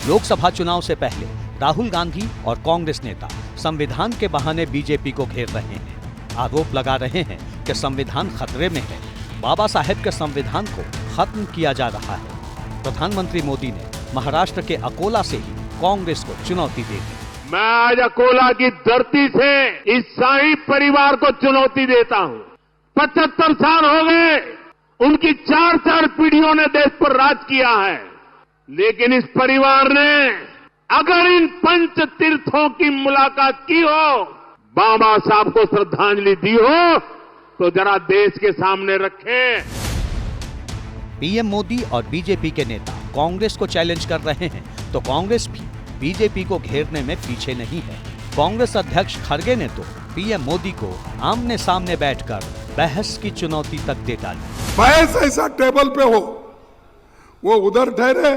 लोकसभा चुनाव से पहले राहुल गांधी और कांग्रेस नेता संविधान के बहाने बीजेपी को घेर रहे हैं। आरोप लगा रहे हैं कि संविधान खतरे में है, बाबा साहेब के संविधान को खत्म किया जा रहा है। प्रधानमंत्री मोदी ने महाराष्ट्र के अकोला से ही कांग्रेस को चुनौती दे दी। मैं आज अकोला की धरती से इस शाही परिवार को चुनौती देता हूं। 75 साल हो गए, उनकी 4 पीढ़ियों ने देश पर राज किया है, लेकिन इस परिवार ने अगर इन पंच तीर्थों की मुलाकात की हो, बाबा साहब को श्रद्धांजलि दी हो, तो जरा देश के सामने रखें। पीएम मोदी और बीजेपी के नेता कांग्रेस को चैलेंज कर रहे हैं, तो कांग्रेस भी बीजेपी को घेरने में पीछे नहीं है। कांग्रेस अध्यक्ष खड़गे ने तो पीएम मोदी को आमने सामने बैठकर बहस की चुनौती तक दे डाली। बहस ऐसा टेबल पे हो, वो उधर ठहरे,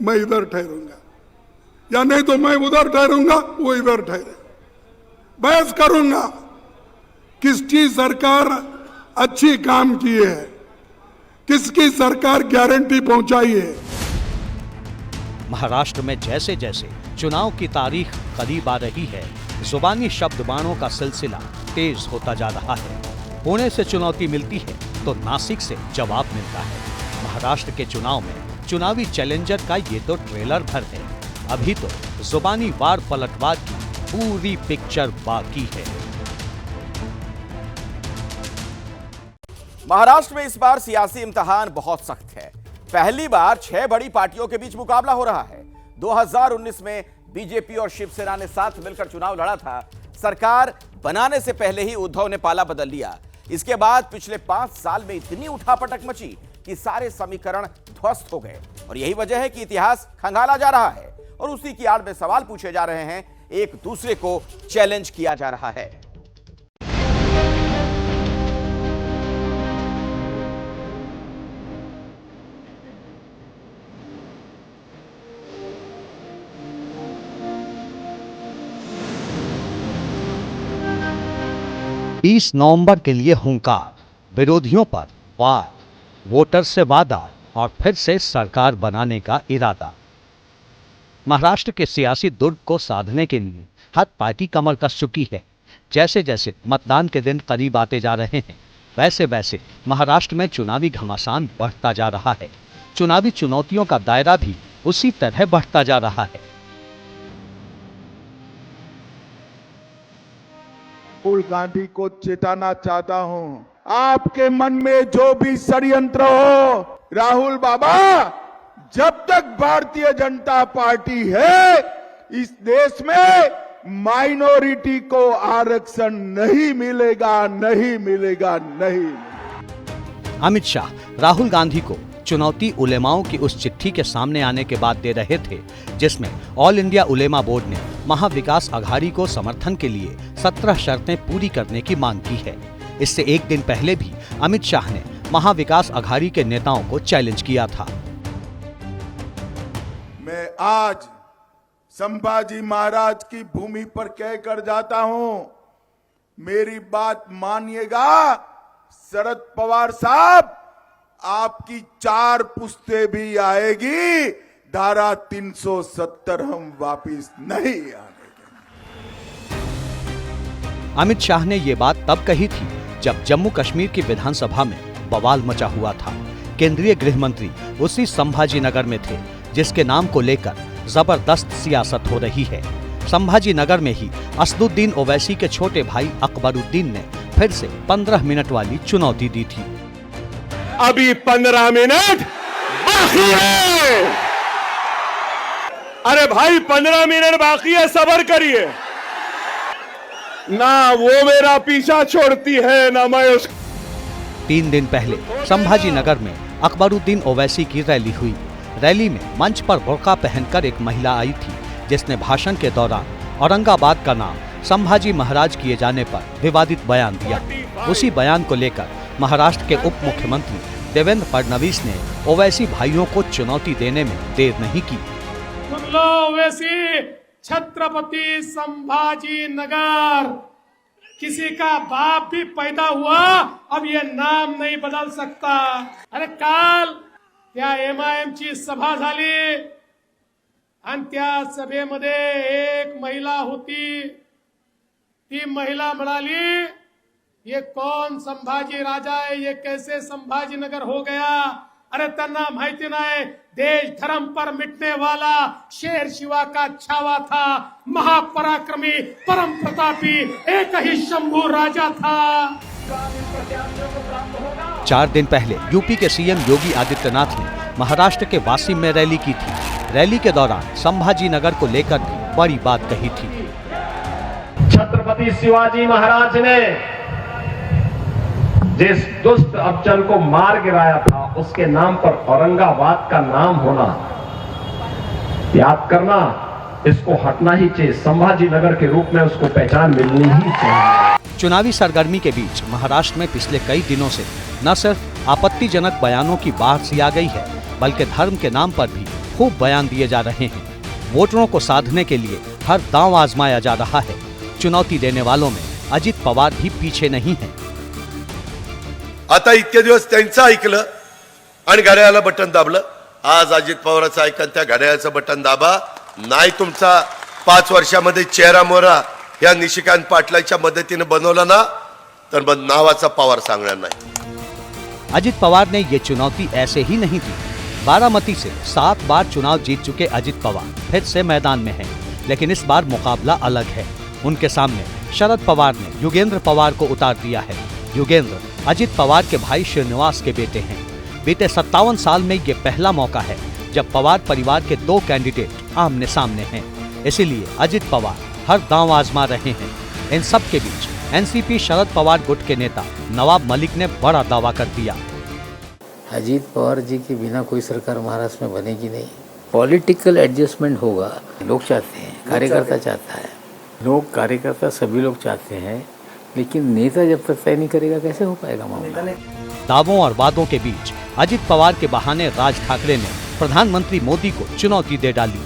मैं इधर ठहरूंगा, या नहीं तो मैं उधर ठहरूंगा, वो इधर ठहरे। बहस करूंगा किसकी सरकार अच्छी काम की है, किसकी सरकार गारंटी पहुंचाई है। महाराष्ट्र में जैसे जैसे चुनाव की तारीख करीब आ रही है, जुबानी शब्द बाणों का सिलसिला तेज होता जा रहा है। पुणे से चुनौती मिलती है तो नासिक से जवाब मिलता है। महाराष्ट्र के चुनाव में चुनावी चैलेंजर का ये तो ट्रेलर भर है। अभी तो जुबानी वार पलटवार की पूरी पिक्चर बाकी है। महाराष्ट्र में इस बार सियासी इम्तिहान बहुत सख्त है। पहली बार 6 बड़ी पार्टियों के बीच मुकाबला हो रहा है। 2019 में बीजेपी और शिवसेना ने साथ मिलकर चुनाव लड़ा था। सरकार बनाने से पहले ही उद्धव ने पाला बदल लिया। इसके बाद पिछले 5 साल में इतनी उठापटक मची कि सारे समीकरण ध्वस्त हो गए, और यही वजह है कि इतिहास खंगाला जा रहा है और उसी की आड़ में सवाल पूछे जा रहे हैं, एक दूसरे को चैलेंज किया जा रहा है। तीस नवंबर के लिए हुंकार, विरोधियों पर वार, वोटर से वादा और फिर से सरकार बनाने का इरादा। महाराष्ट्र के सियासी दुर्ग को साधने के लिए हर पार्टी कमर कस चुकी है। जैसे जैसे मतदान के दिन करीब आते जा रहे हैं, वैसे वैसे महाराष्ट्र में चुनावी घमासान बढ़ता जा रहा है। चुनावी चुनौतियों का दायरा भी उसी तरह बढ़ता जा रहा है। राहुल गांधी को चेताना चाहता हूं, आपके मन में जो भी षड्यंत्र हो, राहुल बाबा, जब तक भारतीय जनता पार्टी है, इस देश में माइनॉरिटी को आरक्षण नहीं मिलेगा, नहीं मिलेगा, नहीं। अमित शाह राहुल गांधी को चुनौती उलेमाओं की उस चिट्ठी के सामने आने के बाद दे रहे थे, जिसमें ऑल इंडिया उलेमा बोर्ड ने महाविकास अघाड़ी को समर्थन के लिए 17 शर्तें पूरी करने की मांग की है। इससे एक दिन पहले भी अमित शाह ने महाविकास अघाड़ी के नेताओं को चैलेंज किया था। मैं आज संभाजी महाराज की भूमि पर कहकर जाता हूं, मेरी बात मानिएगा शरद पवार साहब, आपकी 4 पुश्ते भी आएगी, धारा 370 हम वापिस नहीं आने देंगे। अमित शाह ने ये बात तब कही थी जब जम्मू कश्मीर की विधानसभा में बवाल मचा हुआ था। केंद्रीय गृह मंत्री उसी संभाजी नगर में थे, जिसके नाम को लेकर जबरदस्त सियासत हो रही है। संभाजी नगर में ही असदुद्दीन ओवैसी के छोटे भाई अकबरुद्दीन ने फिर से 15 मिनट वाली चुनौती दी थी। अभी 15 मिनट बाकी है। अरे भाई 15 मिनट बाकी है, सब्र करिए ना। वो मेरा पीछा छोड़ती है ना मैं उसका। 3 दिन पहले संभाजी नगर में अकबरुद्दीन ओवैसी की रैली हुई। रैली में मंच पर बुर्का पहनकर एक महिला आई थी, जिसने भाषण के दौरान औरंगाबाद का नाम संभाजी महाराज किए जाने पर विवादित बयान दिया। उसी बयान को लेकर महाराष्ट्र के उप मुख्यमंत्री देवेंद्र फडणवीस ने ओवैसी भाइयों को चुनौती देने में देर नहीं की। सुन लो ओवैसी, छत्रपति संभाजी नगर, किसी का बाप भी पैदा हुआ, अब ये नाम नहीं बदल सकता। अरे काल या एमआयएमची सभा झाली आणि त्या सभेमध्ये एक महिला होती. ती महिला म्हणाली, ये कौन संभाजी राजा है, ये कैसे संभाजीनगर हो गया. अरे त्यांना माहिती नाही, देश धर्म पर मिटने वाला शेर शिवा का छावा था, महापराक्रमी परम प्रतापी एक ही शंभू राजा था. 4 दिन पहले यूपी के सीएम योगी आदित्यनाथ ने महाराष्ट्र के वाशिम में रैली की थी. रैली के दौरान संभाजीनगर को लेकर भी बड़ी बात कही थी. छत्रपति शिवाजी महाराज ने जिस दुष्ट अफजल को मार गिराया था, उसके नाम पर औरंगाबाद का नाम होना, याद करना, इसको हटना ही चाहिए. संभाजीनगर के रूप में उसको पहचान मिलनी ही चाहिए. चुनावी सरगर्मी के बीच महाराष्ट्र में पिछले कई दिनों से न सिर्फ आपत्तिजनक बयानों की बाढ़ सी आ गई है, बल्कि धर्म के नाम पर भी खूब बयान दिए जा रहे हैं. वोटरों को साधने के लिए हर दांव आजमाया जा रहा है. चुनौती देने वालों में अजित पवार भी पीछे नहीं है. आता इतके दिवस त्यांचं ऐकलं आणि घड्याळाला बटन दाबलं. आज अजित पवारांचं ऐका, त्या घड्याळाचं बटन दाबा. नाही तुमचा 5 वर्षामध्ये चेहरा मोहरा या निशिकांत पाटलाच्या मदतीने बनवला ना, तर मग नावाचा पवार सांगणार नाही. अजित पवार ने ये चुनौती ऐसे ही नहीं दी. बारामती से 7 बार चुनाव जीत चुके अजित पवार फिर से मैदान में हैं, लेकिन इस बार मुकाबला अलग है. उनके सामने शरद पवार ने योगेंद्र पवार को उतार दिया है. योगेंद्र अजित पवार के भाई श्रीनिवास के बेटे हैं. बीते 57 साल में ये पहला मौका है जब पवार परिवार के 2 कैंडिडेट आमने सामने हैं. इसीलिए अजित पवार हर दांव आजमा रहे हैं. इन सब के बीच एनसीपी शरद पवार गुट के नेता नवाब मलिक ने बड़ा दावा कर दिया. अजीत पवार जी के बिना कोई सरकार महाराष्ट्र में बनेगी नहीं. पॉलिटिकल एडजस्टमेंट होगा. लोग चाहते हैं, कार्यकर्ता चाहता है, लोग कार्यकर्ता सभी लोग चाहते हैं, लेकिन नेता जब तक तय नहीं करेगा कैसे हो पाएगा मामला. दावों और वादों के बीच अजित पवार के बहाने राज ठाकरे ने प्रधानमंत्री मोदी को चुनौती दे डाली.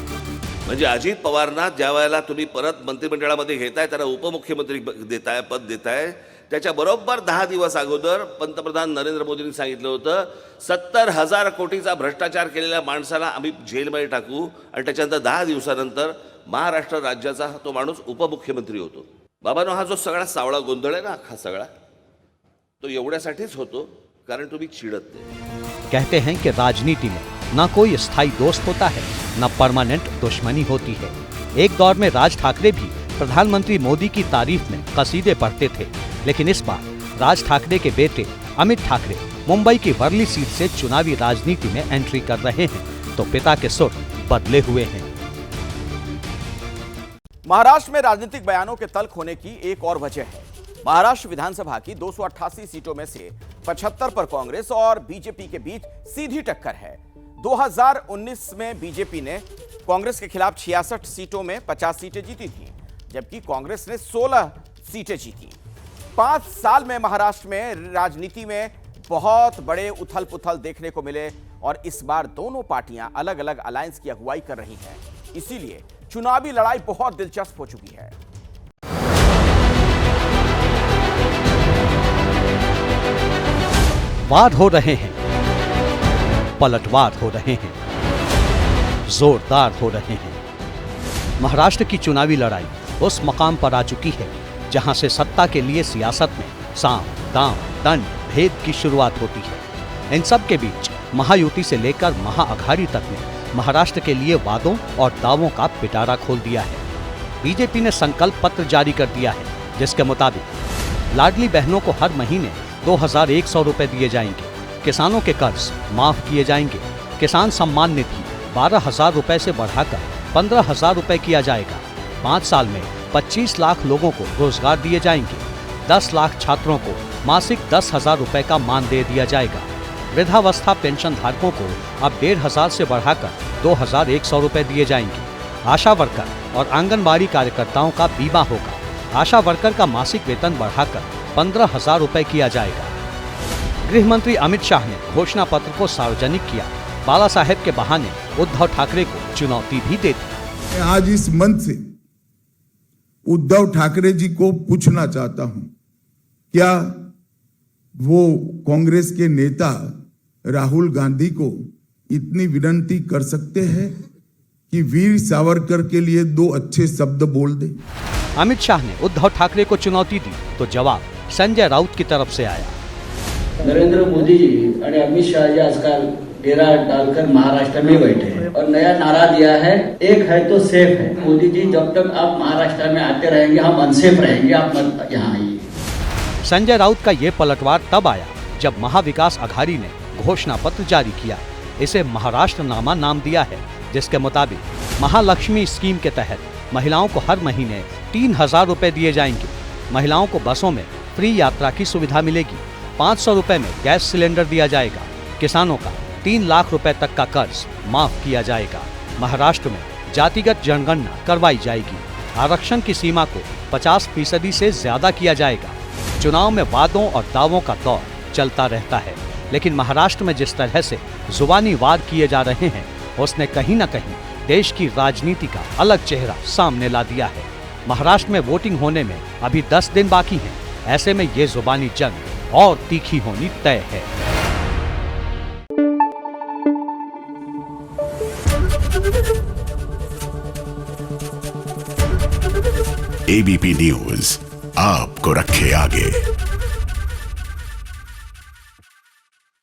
म्हणजे अजित पवारांना ज्या वेळेला तुम्ही परत मंत्रिमंडळामध्ये घेताय, त्यांना उपमुख्यमंत्री देताय, पद देताय, त्याच्या बरोबर 10 दिवस अगोदर पंतप्रधान नरेंद्र मोदींनी सांगितलं होतं 70,000 कोटीचा भ्रष्टाचार केलेल्या माणसाला आम्ही जेलमध्ये टाकू आणि त्याच्यानंतर 10 दिवसानंतर महाराष्ट्र राज्याचा तो माणूस उपमुख्यमंत्री होतो. बाबांनो, हा जो सगळा सावळा गोंधळ आहे ना, हा सगळा तो एवढ्यासाठीच होतो कारण तुम्ही चिडत नाही. कहते हैं कि राजनीति में न कोई स्थायी दोस्त होता है, न परमानेंट दुश्मनी होती है. एक दौर में राज ठाकरे भी प्रधानमंत्री मोदी की तारीफ में कसीदे पढ़ते थे, लेकिन इस बार राज ठाकरे के बेटे अमित ठाकरे मुंबई की वर्ली सीट से चुनावी राजनीति में एंट्री कर रहे हैं, तो पिता के सुर बदले हुए हैं. महाराष्ट्र में राजनीतिक बयानों के तल्ख होने की एक और वजह है. महाराष्ट्र विधानसभा की 288 सीटों में से 75 पर कांग्रेस और बीजेपी के बीच सीधी टक्कर है. 2019 में बीजेपी ने कांग्रेस के खिलाफ 66 सीटों में 50 सीटें जीती थी, जबकि कांग्रेस ने 16 सीटें जीती. 5 साल में महाराष्ट्र में राजनीति में बहुत बड़े उथल पुथल देखने को मिले और इस बार दोनों पार्टियां अलग अलग अलायंस की अगुवाई कर रही हैं. इसीलिए चुनावी लड़ाई बहुत दिलचस्प हो चुकी है. वाद हो रहे हैं, पलटवार हो रहे हैं, जोरदार हो रहे हैं. महाराष्ट्र की चुनावी लड़ाई उस मकाम पर आ चुकी है जहां से सत्ता के लिए सियासत में साम, दाम, दंड, भेद की शुरुआत होती है. इन सब के बीच महायुति से लेकर महाअघाड़ी तक ने महाराष्ट्र के लिए वादों और दावों का पिटारा खोल दिया है. बीजेपी ने संकल्प पत्र जारी कर दिया है, जिसके मुताबिक लाडली बहनों को हर महीने 2100 रुपए दिए जाएंगे. किसानों के कर्ज माफ किए जाएंगे. किसान सम्मान निधि 12,000 रुपए से बढ़ाकर 15,000 रुपए किया जाएगा. 5 साल में 25 लाख लोगों को रोजगार दिए जाएंगे. 10 लाख छात्रों को मासिक 10,000 रुपए का मानदेय दिया जाएगा. वृद्धावस्था पेंशन धारकों को अब 1,500 से बढ़ाकर 2,100 रुपए दिए जाएंगे. आशा वर्कर और आंगनबाड़ी कार्यकर्ताओं का बीमा होगा. आशा वर्कर का मासिक वेतन बढ़ाकर 15,000 रुपए किया जाएगा. गृह मंत्री अमित शाह ने घोषणा पत्र को सार्वजनिक किया. बाला साहेब के बहाने उद्धव ठाकरे को चुनौती भी दे दी. आज इस मंच से उद्धव ठाकरे जी को पूछना चाहता हूं, क्या वो कांग्रेस के नेता राहुल गांधी को इतनी विनती कर सकते हैं कि वीर सावरकर के लिए 2 अच्छे शब्द बोल दे। अमित शाह ने उद्धव ठाकरे को चुनौती दी तो जवाब संजय राउत की तरफ से आया। नरेंद्र मोदी जी और अमित शाह जी आजकल डेरा डालकर महाराष्ट्र में बैठे हैं और नया नारा दिया है, एक है तो सेफ है। मोदी जी, जब तक आप महाराष्ट्र में आते रहेंगे हम अनसेफ रहेंगे, आप मत यहाँ आइए। संजय राउत का ये पलटवार तब आया जब महाविकास अघाड़ी ने घोषणा पत्र जारी किया। इसे महाराष्ट्रनामा नाम दिया है, जिसके मुताबिक महालक्ष्मी स्कीम के तहत महिलाओं को हर महीने 3,000 रुपए दिए जाएंगे। महिलाओं को बसों में फ्री यात्रा की सुविधा मिलेगी। 500 रुपए में गैस सिलेंडर दिया जाएगा। किसानों का 3 लाख रुपए तक का कर्ज माफ किया जाएगा। महाराष्ट्र में जातिगत जनगणना करवाई जाएगी। आरक्षण की सीमा को 50% से ज्यादा किया जाएगा। चुनाव में वादों और दावों का दौर चलता रहता है, लेकिन महाराष्ट्र में जिस तरह से जुबानी वाद किए जा रहे हैं, उसने कहीं न कहीं देश की राजनीति का अलग चेहरा सामने ला दिया है। महाराष्ट्र में वोटिंग होने में अभी 10 दिन बाकी हैं। ऐसे में ये जुबानी जंग और तीखी होनी तय है। एबीपी न्यूज आपको रखे आगे।